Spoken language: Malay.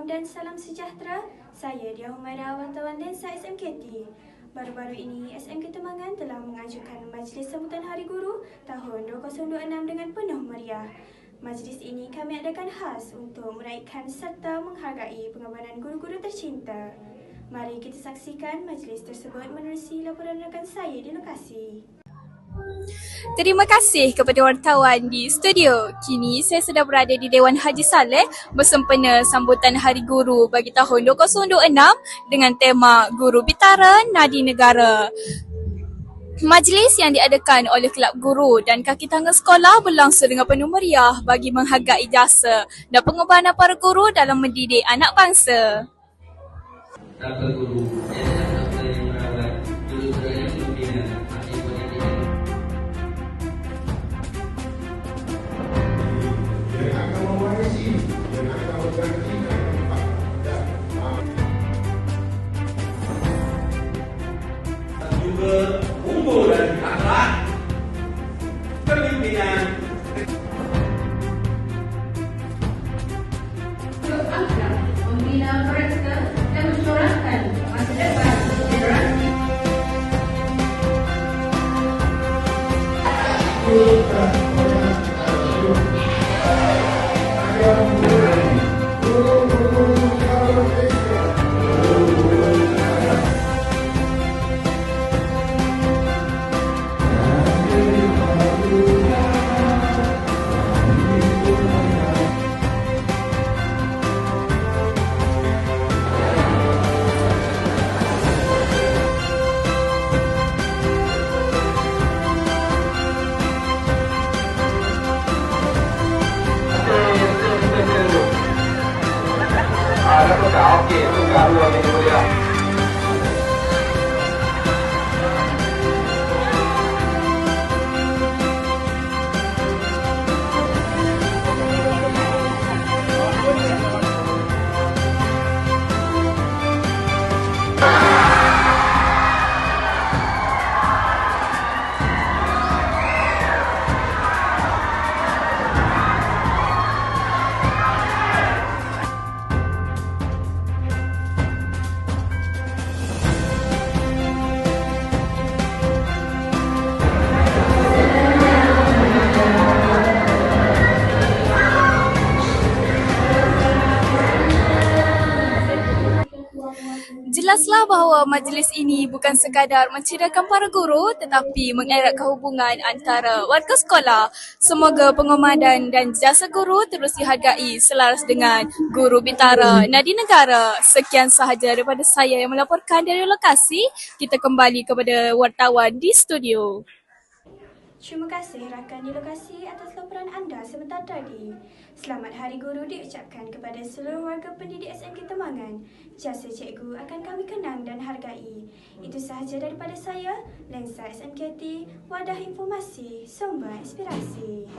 Salam dan salam sejahtera. Saya Dia Humaira, wartawan Lensa SMKT. Baru-baru ini, SMK Temangan telah mengajukan Majlis Sambutan Hari Guru tahun 2026 dengan penuh meriah. Majlis ini kami adakan khas untuk meraihkan serta menghargai pengorbanan guru-guru tercinta. Mari kita saksikan majlis tersebut menerusi laporan rakan saya di lokasi. Terima kasih kepada wartawan di studio. Kini saya sedang berada di Dewan Haji Saleh bersempena sambutan Hari Guru bagi tahun 2026 dengan tema Guru Bitara Nadi Negara. Majlis yang diadakan oleh Kelab Guru dan Kaki Tangga Sekolah berlangsung dengan penuh meriah bagi menghargai jasa dan pengorbanan para guru dalam mendidik anak bangsa. Tanpa guru, merawat, guru berada pimpinan, masih pendidikan. Yang akan mewarisi, yang akan menggantikan juga umur dan akhlak kepimpinan. Membina mereka dan mencorakkan masa depan generasi. Ada kota okey, tukar ruang ini mulia. Jelaslah bahawa majlis ini bukan sekadar menceriakan para guru tetapi mengeratkan hubungan antara warga sekolah. Semoga penghormatan dan jasa guru terus dihargai selaras dengan Guru Bitara Nadi Negara. Sekian sahaja daripada saya yang melaporkan dari lokasi. Kita kembali kepada wartawan di studio. Terima kasih rakan di lokasi atas laporan anda sebentar tadi. Selamat Hari Guru diucapkan kepada seluruh warga pendidik SMK Temangan. Jasa cikgu akan kami kenang dan hargai. Itu sahaja daripada saya, Lensa SMKT, wadah informasi, sumber inspirasi.